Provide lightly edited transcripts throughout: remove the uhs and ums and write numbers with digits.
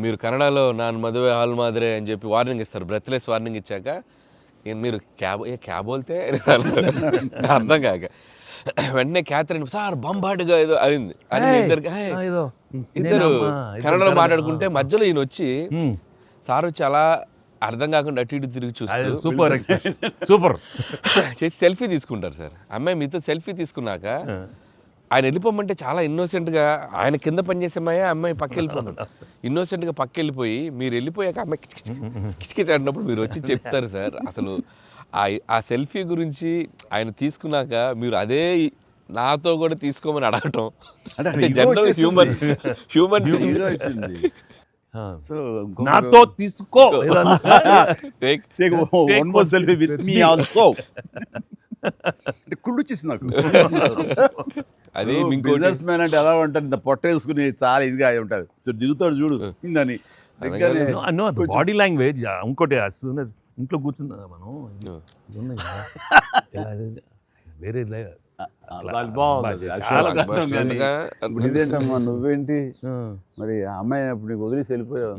మీరు కన్నడలో non Maduve hall మాదిరే అని చెప్పి వార్నింగ్ ఇస్తారు, బ్రెత్లెస్ వార్నింగ్ ఇచ్చాక మీరు క్యాబ్ వెళ్తే అర్థం కాక వెంటనే క్యాథరిన్ సార్ బంబాటుగా ఏదో అయింది అని ఇద్దరు కన్నడలో మాట్లాడుకుంటే మధ్యలో ఈయన వచ్చి సార్ వచ్చి అలా అర్థం కాకుండా అటు ఇటు తిరిగి చూస్తారు, సూపర్ సూపర్ చేసి సెల్ఫీ తీసుకుంటారు సార్. అమ్మాయి మీతో సెల్ఫీ తీసుకున్నాక ఆయన వెళ్ళిపోమంటే చాలా ఇన్నోసెంట్గా ఆయన కింద పనిచేసేమాయా అమ్మాయి పక్క వెళ్ళిపోమంట ఇన్నోసెంట్గా పక్క వెళ్ళిపోయి మీరు వెళ్ళిపోయాక అమ్మాయి కిచకిచ అంటున్నప్పుడు మీరు వచ్చి చెప్తారు సార్. అసలు ఆ సెల్ఫీ గురించి ఆయన తీసుకున్నాక మీరు అదే నాతో కూడా తీసుకోమని అడగటం అంటే జనరల్ హ్యూమన్ సో నాతో తీసుకో take one more selfie with me also అంటే కుళ్ళు వచ్చేసింది నాకు. అది బిజినెస్ మ్యాన్ అంటే ఎలా ఉంటారు, ఇంత పొట్ట వేసుకుని చాలా ఇదిగా ఉంటుంది. సో దిగుతాడు చూడు ఇందని బాడీ లాంగ్వేజ్. ఇంకోటి ఇంట్లో కూర్చున్నా మనం వేరే ఇదేంటమ్మా నువ్వేంటి మరి అమ్మాయి అప్పుడు నీకు వదిలేసి వెళ్ళిపోయావు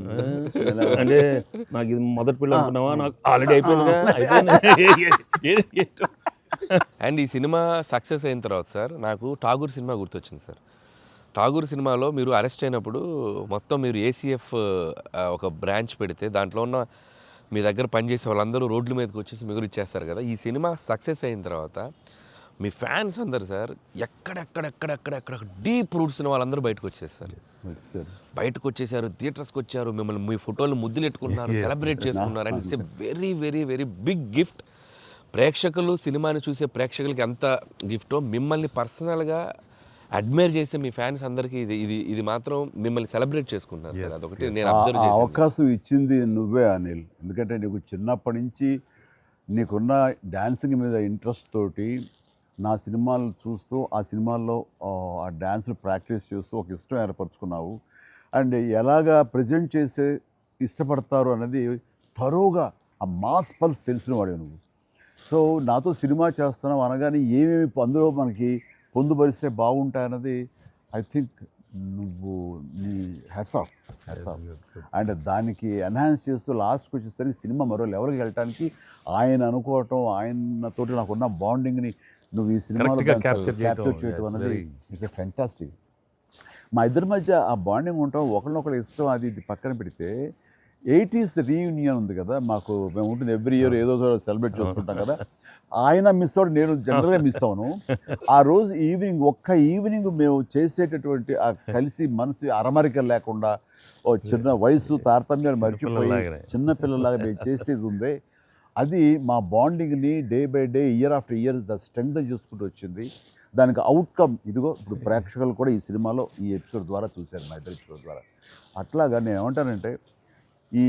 అంటే నాకు ఇది మొదటి పిల్ల అనుకున్నావా, నాకు ఆల్రెడీ అయిపోయింది. అండ్ ఈ సినిమా సక్సెస్ అయిన తర్వాత సార్ నాకు ఠాగూర్ సినిమా గుర్తొచ్చింది సార్. ఠాగూర్ సినిమాలో మీరు అరెస్ట్ అయినప్పుడు మొత్తం మీరు ఏసీఎఫ్ ఒక బ్రాంచ్ పెడితే దాంట్లో ఉన్న మీ దగ్గర పనిచేసే వాళ్ళందరూ రోడ్ల మీదకి వచ్చేసి మిగులు ఇచ్చేస్తారు కదా. ఈ సినిమా సక్సెస్ అయిన తర్వాత మీ ఫ్యాన్స్ అందరు సార్ ఎక్కడెక్కడెక్కడెక్కడెక్కడ డీప్ రూట్స్ వాళ్ళందరూ బయటకు వచ్చేసారు, బయటకు వచ్చేసారు, థియేటర్స్కి వచ్చారు, మిమ్మల్ని మీ ఫోటోలు ముద్దులెట్టుకున్నారు, సెలబ్రేట్ చేసుకున్నారు. And it's a very very very big gift. ప్రేక్షకులు సినిమాని చూసే ప్రేక్షకులకి ఎంత గిఫ్టో మిమ్మల్ని పర్సనల్గా అడ్మైర్ చేసే మీ ఫ్యాన్స్ అందరికీ ఇది ఇది ఇది మాత్రం మిమ్మల్ని సెలబ్రేట్ చేసుకుంటున్నారు సార్. అదొకటి నేను అబ్జర్వ్ చేశాను. అవకాశం ఇచ్చింది నువ్వే అనిల్, ఎందుకంటే నీకు చిన్నప్పటి నుంచి నీకున్న డ్యాన్సింగ్ మీద ఇంట్రెస్ట్ తోటి నా సినిమాలు చూస్తూ ఆ సినిమాల్లో ఆ డ్యాన్స్ని ప్రాక్టీస్ చేస్తూ ఒక ఇష్టం ఏర్పరచుకున్నావు. అండ్ ఎలాగా ప్రజెంట్ చేసే ఇష్టపడతారు అనేది తరోగా ఆ మాస్ పల్స్ తెలిసిన వాడే నువ్వు. సో నాతో సినిమా చేస్తున్నావు అనగానే ఏమేమి అందులో మనకి పొందుపరిస్తే బాగుంటాయన్నది ఐ థింక్ నువ్వు నీ హ్యాట్స్ ఆఫ్. అండ్ దానికి ఎన్హాన్స్ చేస్తూ లాస్ట్కి వచ్చేసరికి సినిమా మరో లెవెల్కి వెళ్ళటానికి ఆయన అనుకోవటం, ఆయనతోటి నాకున్న బాండింగ్ని నువ్వు ఈ సినిమాలో క్యాప్చర్ చేయటం అనేది ఇట్స్ ఎ ఫ్యాంటాస్టిక్. మా ఇద్దరి మధ్య ఆ బాండింగ్ ఉండటం, ఒకరినొకరు ఇష్టం, అది ఇది పక్కన పెడితే 80s రీయూనియన్ ఉంది కదా మాకు, మేము ఉంటుంది ఎవ్రీ ఇయర్ ఏదో సెలబ్రేట్ చేసుకుంటాం కదా. ఆయన మిస్ అవుట్, నేను జనరల్గా మిస్ అవును. ఆ రోజు ఈవినింగ్ ఒక్క ఈవినింగ్ మేము చేసేటటువంటి ఆ కలిసి మనసు అరమరిక లేకుండా ఓ చిన్న వయసు తారతమ్యాలు మర్చిపోయి చిన్నపిల్లలాగా మేము చేసేది ఉందే, అది మా బాండింగ్ని day by day year after year strength చేసుకుంటూ వచ్చింది. దానికి అవుట్కమ్ ఇదిగో ఇప్పుడు ప్రేక్షకులు కూడా ఈ సినిమాలో ఈ ఎపిసోడ్ ద్వారా చూశారు, మా ఇద్దరు ఎపిసోడ్ ద్వారా. అట్లాగా నేను ఏమంటానంటే ఈ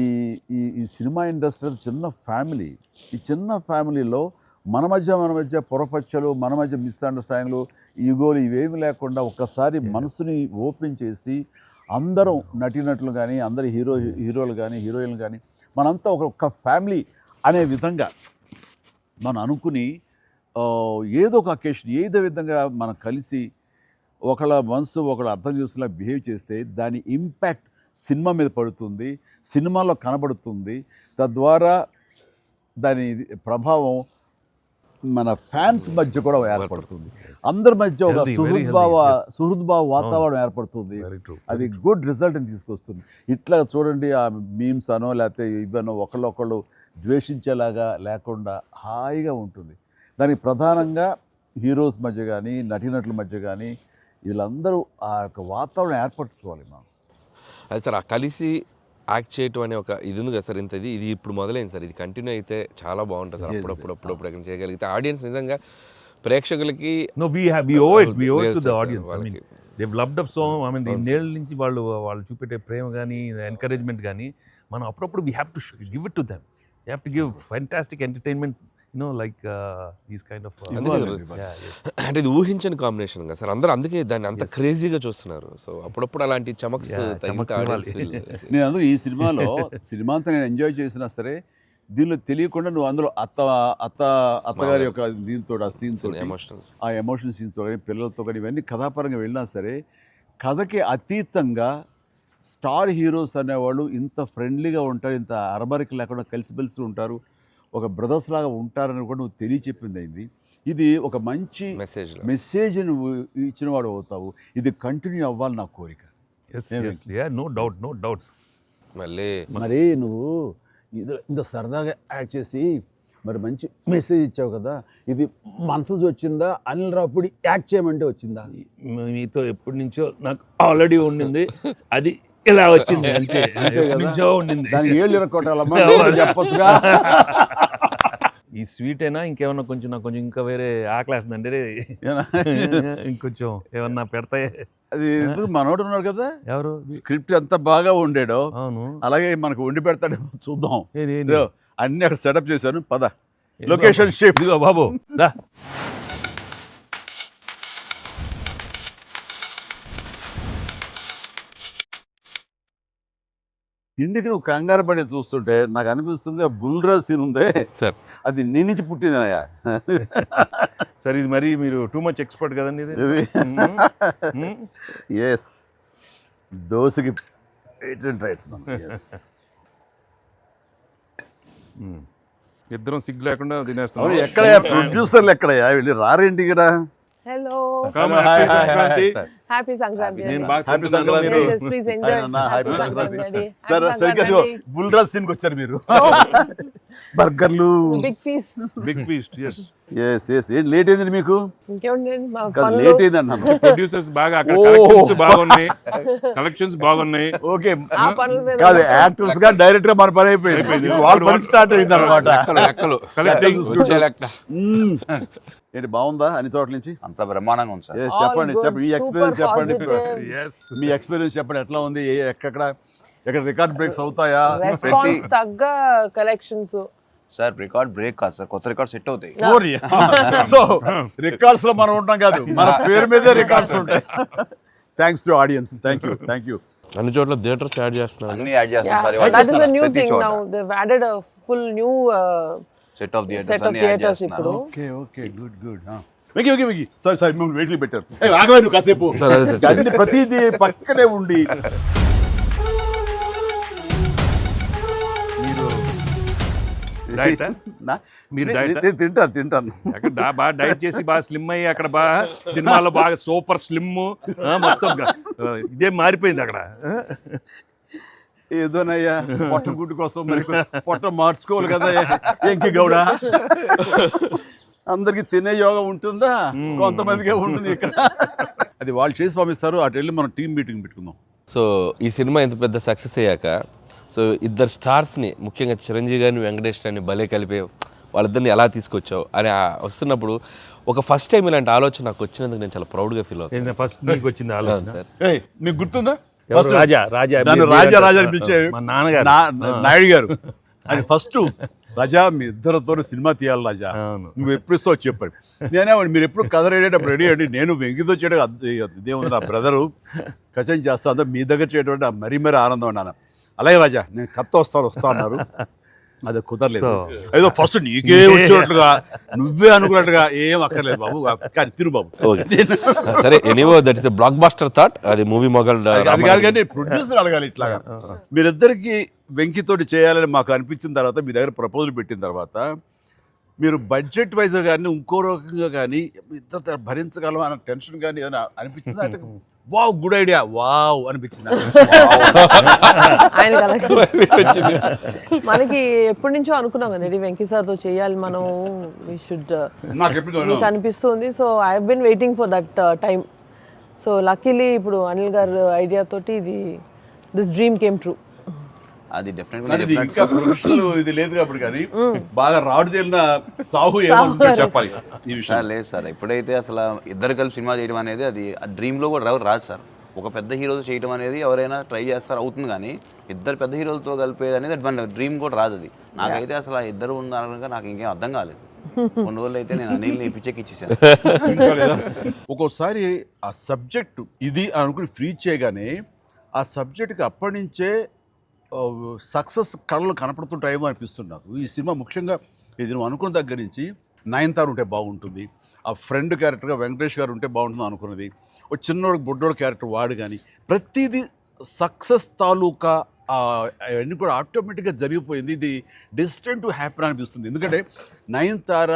ఈ సినిమా ఇండస్ట్రీ చిన్న ఫ్యామిలీ. ఈ చిన్న ఫ్యామిలీలో మన మధ్య పొరపచ్చలు, మన మధ్య మిస్అండర్స్టాండింగ్లు, ఈగోలు ఇవేమి లేకుండా ఒక్కసారి మనసుని ఓపెన్ చేసి అందరం నటీనటులు కానీ, అందరు హీరోలు కానీ, హీరోయిన్లు కానీ మనంతా ఒక ఫ్యామిలీ అనే విధంగా మనం అనుకుని ఏదో ఒక అకేషన్ ఏదో విధంగా మనం కలిసి ఒకళ్ళ మనసు ఒకళ్ళు అర్థం చేసుకునేలా బిహేవ్ చేస్తే దాని ఇంపాక్ట్ సినిమా మీద పడుతుంది, సినిమాలో కనబడుతుంది. తద్వారా దాని ప్రభావం మన ఫ్యాన్స్ మధ్య కూడా ఏర్పడుతుంది, అందరి మధ్య ఒక సుహృద్భావ వాతావరణం ఏర్పడుతుంది. అది గుడ్ రిజల్ట్ని తీసుకొస్తుంది. ఇట్లా చూడండి, ఆ మీమ్స్ అనో లేకపోతే ఇవన్నో ఒకళ్ళొకళ్ళు ద్వేషించేలాగా లేకుండా హాయిగా ఉంటుంది. దానికి ప్రధానంగా హీరోస్ మధ్య కానీ, నటీనటుల మధ్య కానీ వీళ్ళందరూ ఆ యొక్క వాతావరణం ఏర్పరచుకోవాలి మనం. అది సార్ ఆ కలిసి యాక్ట్ చేయటం అనే ఒక ఇది ఉంది కదా సార్, ఇంత ఇది ఇప్పుడు మొదలైంది సార్, ఇది కంటిన్యూ అయితే చాలా బాగుంటుంది సార్. అప్పుడప్పుడు ఎక్కడ చేయగలిగితే ఆడియన్స్ నిజంగా ప్రేక్షకులకి నేళ్ళ నుంచి వాళ్ళు చూపెట్టే ప్రేమ కానీ ఎంకరేజ్మెంట్ కానీ మనం అప్పుడప్పుడు we have to give it to them. You have to give fantastic entertainment, like these kind of. అంటే ఇది ఊహించని కాంబినేషన్ కదా సార్, అందరూ అందుకే దాన్ని అంత క్రేజీగా చూస్తున్నారు. సో అప్పుడప్పుడు అలాంటి చమక్స్ నేను అందులో ఈ సినిమా అంతా నేను ఎంజాయ్ చేసినా సరే దీనిలో తెలియకుండా నువ్వు అందులో అత్తగారి యొక్క దీంతో ఆ సీన్తో ఆ ఎమోషనల్ సీన్స్తో కానీ పిల్లలతో కానీ ఇవన్నీ కథాపరంగా వెళ్ళినా సరే కథకి అతీతంగా స్టార్ హీరోస్ అనేవాళ్ళు ఇంత ఫ్రెండ్లీగా ఉంటారు, ఇంత అరమరిక లేకుండా కలిసిమెలిసి ఉంటారు, ఒక బ్రదర్స్ లాగా ఉంటారని కూడా నువ్వు తెలియచెప్పింది అయింది. ఇది ఒక మంచి మెసేజ్ నువ్వు ఇచ్చిన వాడు అవుతావు. ఇది కంటిన్యూ అవ్వాలి నా కోరిక. No doubt. మరి నువ్వు ఇంత సరదాగా యాక్ట్ చేసి మరి మంచి మెసేజ్ ఇచ్చావు కదా, ఇది మనసు వచ్చిందా అనిల్ రావుపూడి యాక్ట్ చేయమంటే వచ్చిందా? మీతో ఎప్పటి నుంచో నాకు ఆల్రెడీ ఉండింది, అది ఇలా వచ్చింది అంతే. నుంచో ఉండింది, దానికి ఏళ్ళు ఇరక్కొట్టాలమ్మా చెప్పొచ్చుగా. ఈ స్వీట్ అయినా ఇంకేమన్నా కొంచెం నాకు కొంచెం ఇంకా వేరే ఆకలేస్తుందంటే ఇంకొంచెం ఏమన్నా పెడతాయి. అది ఎందుకు మనోడు ఉన్నాడు కదా, ఎవరు స్క్రిప్ట్ ఎంత బాగా వండాడో అవును అలాగే మనకు వండి పెడతాడో చూద్దాం. అన్ని అక్కడ సెటప్ చేశాను, పద లొకేషన్ షిఫ్ట్ బాబు దా. ఇంటికి నువ్వు కంగారు పడి చూస్తుంటే నాకు అనిపిస్తుంది ఆ బుల్రాజ్ సీన్ ఉందే సార్, అది నీ నుంచి పుట్టిందనయ్యా. సరే ఇది మరి మీరు టూ మచ్ ఎక్స్పర్ట్ కదండి ఇది. ఎస్, దోశకి పేటెంట్ రైట్స్. ఇద్దరం సిగ్గు లేకుండా తినేస్తాం. ఎక్కడయ్యా ప్రొడ్యూసర్లు, ఎక్కడయ్యా వెళ్ళి రారేంటి ఇక్కడ? Hello. Happy Sankranti. Please enjoy. Happy Sankranti. సరే సరిగ్గా బుల్రాజ్ సీన్కి వచ్చారు మీరు. బర్గర్లు, Big feast. Big feast. Yes ఏం లేట్ అయింది మీకు? ఇంకేముందండి మా లేట్ పనులు. అయింది అన్నాను. ప్రొడ్యూసర్స్ బాగా అక్కడ కలెక్షన్స్ బాగున్నాయి. ఓకే, ఆ పనుల మీద కాదు యాక్టర్స్ గా డైరెక్ట్ గా మన పని అయిపోయింది, వాళ్ళ పని స్టార్ట్ అయింది అనమాట. ఏంటి బాగుందా అన్ని చోట్ల నుంచి? అంత బ్రహ్మాండంగా ఉంది సార్. Yes, All చెప్పండి good, చెప్పండి, మీ ఎక్స్పీరియన్స్ super చెప్పండి, positive. మీ ఎక్స్పీరియన్స్ చెప్పండి, ఎట్లా ఉంది, ఎక్కడ రికార్డ్ బ్రేక్స్ అవుతాయా? రెస్పాన్స్ తగ్గ కలెక్షన్స్. సార్ రికార్డ్ బ్రేక్ కాదు సార్, కొత్త రికార్డ్ సెట్ అవుతాయి. సో రికార్డ్స్ లో మనం ఉంటాం కాదు, మన పేరు మీదే రికార్డ్స్ ఉంటాయి. Thanks to audience, thank you. అన్ని చోట్ల థియేటర్స్ యాడ్ చేస్తున్నారు. అన్ని యాడ్ చేస్తాం Yeah, sir. that is a new thing now. They've added a full new set of set of theaters ఇప్పుడు. Okay good. వెకి సారీ మిమ్మల్ని వెయిట్లు పెట్టారు. ఆగవే నువ్వు కాసేపు. అన్ని ప్రతిదీ పక్కనే ఉండి డైట్ మీరు డైట్ తింటాను. అక్కడ బాగా డైట్ చేసి బాగా స్లిమ్ అయ్యి అక్కడ బాగా సినిమాలో బాగా సూపర్ స్లిమ్ మొత్తం ఇదే మారిపోయింది అక్కడ. ఏదోనయ్యా పొట్ట గుడ్డు కోసం మరి పొట్ట మార్చుకోవాలి కదా ఎంకి గౌడ. అందరికి తినే యోగం ఉంటుందా? కొంతమందికే ఉంటుంది ఇక్కడ. అది వాళ్ళు చేసి పంపిస్తారు, అటు వెళ్ళి మనం టీం మీటింగ్ పెట్టుకుందాం. సో ఈ సినిమా ఇంత పెద్ద సక్సెస్ అయ్యాక, సో ఇద్దరు స్టార్స్ని ముఖ్యంగా చిరంజీవి గారిని వెంకటేష్ గారిని భలే కలిపే వాళ్ళిద్దరిని ఎలా తీసుకొచ్చావు అని వస్తున్నప్పుడు ఒక ఫస్ట్ టైం ఇలాంటి ఆలోచన నాకు వచ్చినందుకు నేను చాలా ప్రౌడ్గా ఫీల్ అవుతాను. ఫస్ట్ నీకు వచ్చింది ఆలోచన సార్. మీకు గుర్తుందా? రాజా రాజా పిలిచే మా నాన్నగారు నాయుడు గారు అది ఫస్ట్, రాజా మీ ఇద్దరితో సినిమా తీయాలి రాజా, నువ్వు ఎప్పుడు ఇస్తావు చెప్పాడు. నేనేమండి మీరు ఎప్పుడు కథ రెడేటప్పుడు రెడీ అండి, నేను వెంకితో చేయడం ఇదేముంది నా బ్రదరు కచం చేస్తా అంతా మీ దగ్గర చేయడం మరీ ఆనందం అన్నాను. అలాగే రాజా నేను కథ వస్తా అన్నారు, అది కుదరలేదు. ఏదో ఫస్ట్ నీకే వచ్చేటట్లుగా నువ్వే అనుకున్నట్టుగా ఏం అక్కర్లేదు బాబు, కానీ తిరు బాబు. సరే, anyway that is a blockbuster thought. అది మూవీ మొగల్ అది కాదు, కానీ ప్రొడ్యూసర్ అడగాలి ఇట్లాగా. మీరిద్దరికి వెంకితోటి చేయాలని మాకు అనిపించిన తర్వాత, మీ దగ్గర ప్రపోజల్ పెట్టిన తర్వాత, మీరు బడ్జెట్ వైజ్గా కానీ ఇంకో రకంగా కానీ ఇద్దరు భరించగలం అన్న టెన్షన్ కానీ ఏదైనా అనిపించిందా? అయితే వావ్ గుడ్ ఐడియా వావ్ అనిపించింది ఆయన మనకి ఎప్పటి నుంచో అనుకున్నాం కదా వెంకీ సార్తో చేయాలి మనం, వి షుడ్ మీకు అనిపిస్తుంది. So I have been waiting for that time. So luckily ఇప్పుడు అనిల్ గారు ఐడియా తోటి దిస్ డ్రీమ్ కేమ్ ట్రూ. అది డెఫినెట్గా ఇంకా ప్రొఫెషనల్ ఇది లేదు కాబట్టి, కానీ బాగా రాడు తేలిన సాహు ఏమో చెప్పాలి ఈ విషయం. లేదు సార్, ఎప్పుడైతే అసలు ఇద్దరు కలిసి సినిమా చేయడం అనేది అది డ్రీమ్లో కూడా రాదు సార్. ఒక పెద్ద హీరోతో చేయడం అనేది ఎవరైనా ట్రై చేస్తారు, అవుతుంది, కానీ ఇద్దరు పెద్ద హీరోలతో కలిపేది అనేది మన డ్రీమ్ కూడా రాదు. అది నాకైతే అసలు ఆ ఇద్దరు ఉన్నారనగా నాకు ఇంకేం అర్థం కాలేదు. కొన్ని రోజులు అయితే నేను అనిల్ని పిచ్చెక్కిచ్చేసాను. ఒక్కోసారి ఆ సబ్జెక్టు ఇది అనుకుని ఫ్రీ చేయగానే ఆ సబ్జెక్ట్కి అప్పటి నుంచే సక్సెస్ కళలు కనపడుతుంటాయేమో అనిపిస్తుంది నాకు. ఈ సినిమా ముఖ్యంగా ఇది నువ్వు అనుకున్న దగ్గర నుంచి నయనతార ఉంటే బాగుంటుంది, ఆ ఫ్రెండ్ క్యారెక్టర్గా వెంకటేష్ గారు ఉంటే బాగుంటుంది అనుకున్నది, ఒక చిన్నోడు బుడ్డోడు క్యారెక్టర్ వాడు, కానీ ప్రతిదీ సక్సెస్ తాలూకా అవన్నీ కూడా ఆటోమేటిక్గా జరిగిపోయింది. ఇది డెస్టిన్ టు హ్యాపీ అనిపిస్తుంది. ఎందుకంటే నయనతార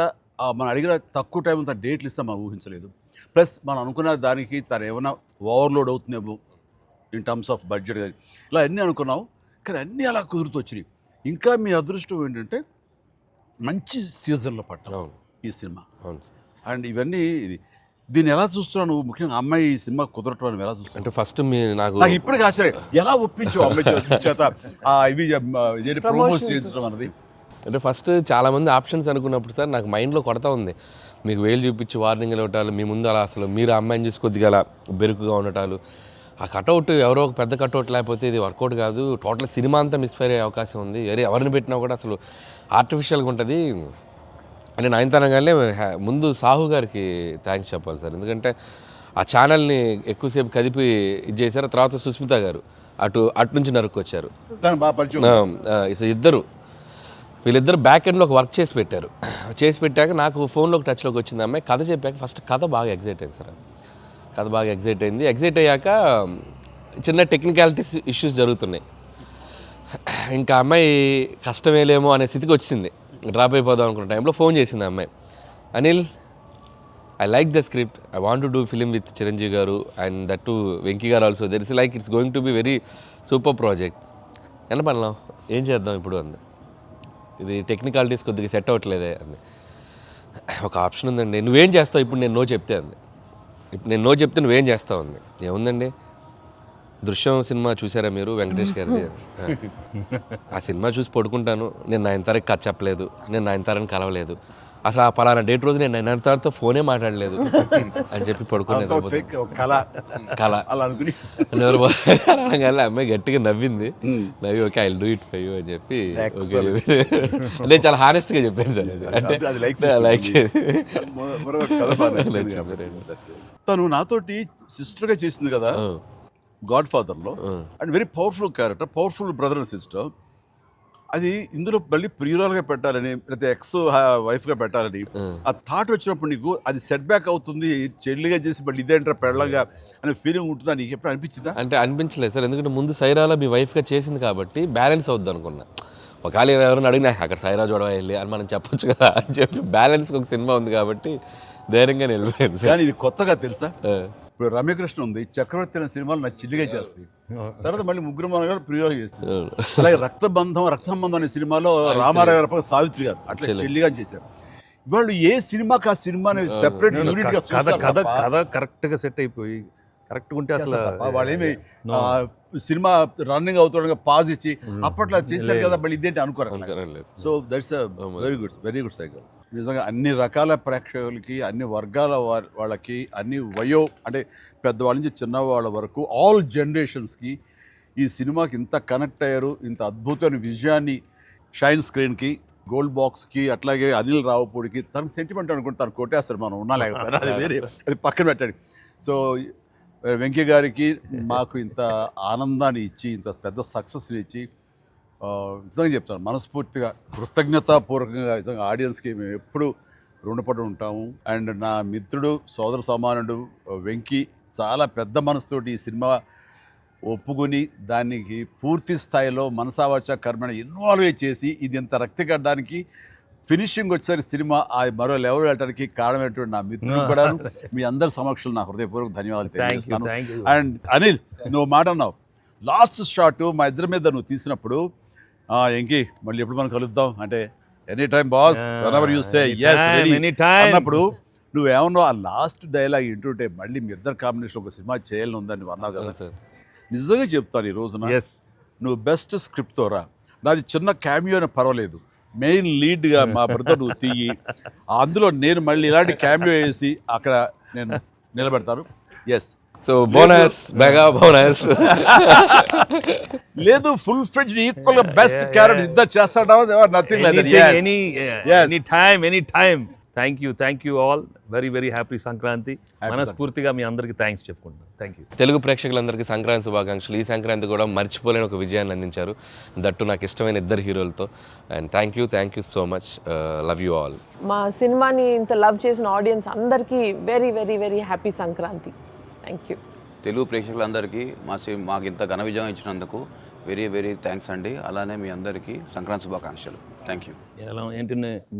మనం అడిగిన తక్కువ టైం అంత డేట్లు ఇస్తాం మనం ఊహించలేదు. ప్లస్ మనం అనుకున్న దానికి తను ఏమైనా ఓవర్లోడ్ అవుతుందేమో ఇన్ టర్మ్స్ ఆఫ్ బడ్జెట్ కానీ ఇలా అన్నీ అనుకున్నాం, కానీ అన్నీ అలా కుదురుతూ వచ్చినాయి. ఇంకా మీ అదృష్టం ఏంటంటే మంచి సీజన్లో పట్టాం అవును ఈ సినిమా. అవును. అండ్ ఇవన్నీ దీన్ని ఎలా చూస్తున్నావు నువ్వు? ముఖ్యంగా అమ్మాయి ఈ సినిమా కుదరటం అని ఎలా చూస్తున్నావు? అంటే ఫస్ట్ నాకు నాకు ఇప్పటికీ ఆశ్చర్యం, ఎలా ఒప్పించావు అమ్మాయి చేత ఇవి ప్రమోట్ చేయించడం అన్నది. అంటే ఫస్ట్ చాలామంది ఆప్షన్స్ అనుకున్నప్పుడు సార్ నాకు మైండ్లో కొడతా ఉంది, మీకు వేలు చూపించి వార్నింగ్లు ఇవ్వటాలు, మీ ముందు అలా అసలు మీరు ఆ అమ్మాయిని చూసి కొద్దిగా అలా బెరుకుగా ఉండటాలు, ఆ కటౌట్ ఎవరో ఒక పెద్ద కటౌట్ లేకపోతే ఇది వర్కౌట్ కాదు, టోటల్ సినిమా అంతా మిస్ఫైర్ అయ్యే అవకాశం ఉంది, ఎవరిని పెట్టినా కూడా అసలు ఆర్టిఫిషియల్గా ఉంటుంది అంటే నయనతారగానే ముందు సాహు గారికి థ్యాంక్స్ చెప్పాలి సార్. ఎందుకంటే ఆ ఛానల్ని ఎక్కువసేపు కదిపి ఇది చేశారు. తర్వాత సుస్మిత గారు అటు నుంచి నరుక్కొచ్చారు. దాన్ని బాగా పరిచయం. వీళ్ళిద్దరు బ్యాక్ ఎండ్లో ఒక వర్క్ చేసి పెట్టారు. చేసి పెట్టాక నాకు ఫోన్లోకి టచ్లోకి వచ్చింది అమ్మాయి. కథ చెప్పాక ఫస్ట్ కథ బాగా ఎగ్జైట్ అయింది సార్. కథ బాగా ఎగ్జైట్ అయింది. ఎగ్జైట్ అయ్యాక చిన్న టెక్నికాలిటీస్ ఇష్యూస్ జరుగుతున్నాయి. ఇంకా అమ్మాయి కష్టమేలేమో అనే స్థితికి వచ్చింది. డ్రాప్ అయిపోదాం అనుకున్న టైంలో ఫోన్ చేసింది అమ్మాయి, Anil I like the script, I want to do film with Chiranjeevi గారు అండ్ దట్ టు వెంకీ గారు also, there is like it's going to be very super project. ఎంత పడలాం, ఏం చేద్దాం ఇప్పుడు అంది. ఇది టెక్నికాలిటీస్ కొద్దిగా సెట్ అవ్వట్లేదే అంది. ఒక ఆప్షన్ ఉందండి, నువ్వేం చేస్తావు ఇప్పుడు నేను నో చెప్తే అంది. ఇప్పుడు నేను నో చెప్తే నువ్వేం చేస్తావు అంది. ఏముందండి, దృశ్యం సినిమా చూసారా మీరు వెంకటేష్ గారిది? ఆ సినిమా చూసి పడుకుంటాను, నేను నయనతారకి కథ చెప్పలేదు, నేను నయనతారని కలవలేదు, అసలు ఆ పలానా డేట్ రోజు నేను నయనతారతో ఫోనే మాట్లాడలేదు అని చెప్పి పడుకునేది. కళ అనగానే అమ్మాయి గట్టిగా నవ్వింది. నవ్వి okay I do it for you అని చెప్పి ఓకే నేను చాలా హానెస్ట్గా చెప్పాను సార్. అంటే లైక్ తను నాతోటి సిస్టర్గా చేసింది కదా గాడ్ ఫాదర్లో, and very powerful character, powerful brother and sister. అది ఇందులో మళ్ళీ ప్రియురాలుగా పెట్టాలని లేకపోతే ఎక్స్ వైఫ్గా పెట్టాలని ఆ థాట్ వచ్చినప్పుడు నీకు అది సెట్ బ్యాక్ అవుతుంది, చెల్లిగా చేసి మళ్ళీ ఇదేంటారా పెళ్ళగా అనే ఫీలింగ్ ఉంటుందా నీకు ఎప్పుడు అనిపించిందా? అంటే అనిపించలేదు సార్, ఎందుకంటే ముందు సైరాలో మీ వైఫ్గా చేసింది కాబట్టి బ్యాలెన్స్ అవుద్ది అనుకున్నా. ఒకవేళ ఎవరైనా అడిగినా అక్కడ సైరా చూడవా వెళ్ళి అని మనం చెప్పొచ్చు కదా అని చెప్పి బ్యాలెన్స్కి ఒక సినిమా ఉంది కాబట్టి ధైర్యంగా వెళ్ళిపోయింది సార్. కానీ ఇది కొత్తగా తెలుసా, ఇప్పుడు రమ్యకృష్ణ ఉంది, చక్రవర్తి అనే సినిమాలు నాకు చిల్లిగా చేస్తాయి, తర్వాత మళ్ళీ ముగ్గురు మన గారు ప్రియురాలు చేస్తారు. అలాగే రక్త సంబంధం అనే సినిమాలో రామారావు గారు సావిత్రి గారు అట్లా చెల్లిగా చేశారు. వాళ్ళు ఏ సినిమాకి ఆ సినిమాని సెపరేట్ కథ కరెక్ట్గా సెట్ అయిపోయి కరెక్ట్గా ఉంటే అసలు వాళ్ళేమి సినిమా రన్నింగ్ అవుతుండగా పాజ్ ఇచ్చి అప్పట్లో చేశారు కదా మళ్ళీ ఇదేంటి అనుకోరు. So that's very good cycle. నిజంగా అన్ని రకాల ప్రేక్షకులకి, అన్ని వర్గాల వాళ్ళకి, అన్ని అంటే పెద్దవాళ్ళ నుంచి చిన్నవాళ్ళ వరకు ఆల్ జనరేషన్స్కి ఈ సినిమాకి ఇంత కనెక్ట్ అయ్యారు. ఇంత అద్భుతమైన విజయాన్ని షైన్ స్క్రీన్కి, గోల్డ్ బాక్స్కి, అట్లాగే అనిల్ రావుపూడికి తనకు సెంటిమెంట్ అనుకుంటే తను కొట్టేస్తారు, మనం ఉన్నా లేకపోయినా అది వేరే, అది పక్కన పెట్టండి. సో వెంకీ గారికి మాకు ఇంత ఆనందాన్ని ఇచ్చి, ఇంత పెద్ద సక్సెస్ని ఇచ్చి నిజంగా చెప్తాను మనస్ఫూర్తిగా కృతజ్ఞతాపూర్వకంగా నిజంగా ఆడియన్స్కి మేము ఎప్పుడు రుణపడి ఉంటాము. అండ్ నా మిత్రుడు, సోదర సమానుడు వెంకీ చాలా పెద్ద మనసుతోటి ఈ సినిమా ఒప్పుకొని దానికి పూర్తి స్థాయిలో మనసావాచ కర్మణ ఇన్వాల్వ్ చేసి ఇది ఇంత రక్తిగడ్డానికి ఫినిషింగ్ వచ్చేసరి సినిమా ఆ మరో లెవెల్ వెళ్ళడానికి కారణమైనటువంటి నా మిత్రుడు కూడా మీ అందరి సమక్షంలో నా హృదయపూర్వక ధన్యవాదాలు తెలియజేస్తాను. అండ్ అనిల్, నువ్వు మాట అన్నావు లాస్ట్ షాట్ మా ఇద్దరి మీద నువ్వు తీసినప్పుడు, ఎంకి మళ్ళీ ఎప్పుడు మనం కలుద్దాం అంటే any time boss whenever you say yes ready అన్నప్పుడు నువ్వేమన్నావు, ఆ లాస్ట్ డైలాగ్ వింటుంటే మళ్ళీ మీ ఇద్దరు కాంబినేషన్ ఒక సినిమా చేయాలని ఉందని అన్నావు కదా సార్. నిజంగా చెప్తాను ఈ రోజున నువ్వు బెస్ట్ స్క్రిప్ట్తో రా, నాది చిన్న క్యామియో అని పర్వాలేదు, మెయిన్ లీడ్గా మా బ్రదర్ నువ్వు తీయి, అందులో నేను మళ్ళీ ఇలాంటి క్యామియో వేసి అక్కడ నేను నిలబెడతాను. Yes so bonus, mega bonus. లేదు ఫుల్ ఫ్లెడ్జ్డ్ ఈక్వల్ గా బెస్ట్ క్యారెక్టర్ ఇద్దరు చేస్తాడా, nothing like that. Any time. Thank you all. Very happy Sankranti. మనస్ఫూర్తిగా మీ అందరికీ థ్యాంక్స్ చెప్పుకుంటాను. Thank you. తెలుగు ప్రేక్షకులందరికీ సంక్రాంతి శుభాకాంక్షలు. ఈ సంక్రాంతి కూడా మర్చిపోలేని ఒక విజయాన్ని అందించారు, దట్టు నాకు ఇష్టమైన ఇద్దరు హీరోలతో. And thank you so much. Love you all. మా సినిమాని ఇంత లవ్ చేసిన ఆడియన్స్ అందరికీ very happy Sankranti. Thank you. Telugu ప్రేక్షకులందరికీ మాకు ఇంత ఘన విజయం ఇచ్చినందుకు వెరీ వెరీ థ్యాంక్స్ అండి. అలానే మీ అందరికీ సంక్రాంతి శుభాకాంక్షలు. Thank you. ఎలా ఏంటి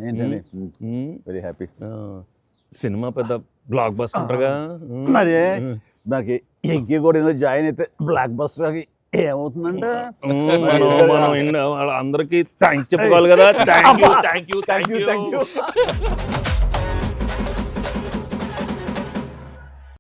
ఏంటండి వెరీ హ్యాపీ. సినిమా పెద్ద బ్లాక్ బస్టర్గా మరి నాకు ఎంకి కూడా ఏదో జాయిన్ అయితే బ్లాక్ బస్టర్ ఏమవుతుందంటే మనం అందరికీ థ్యాంక్స్ చెప్పుకోవాలి కదా. Thank you. Thank you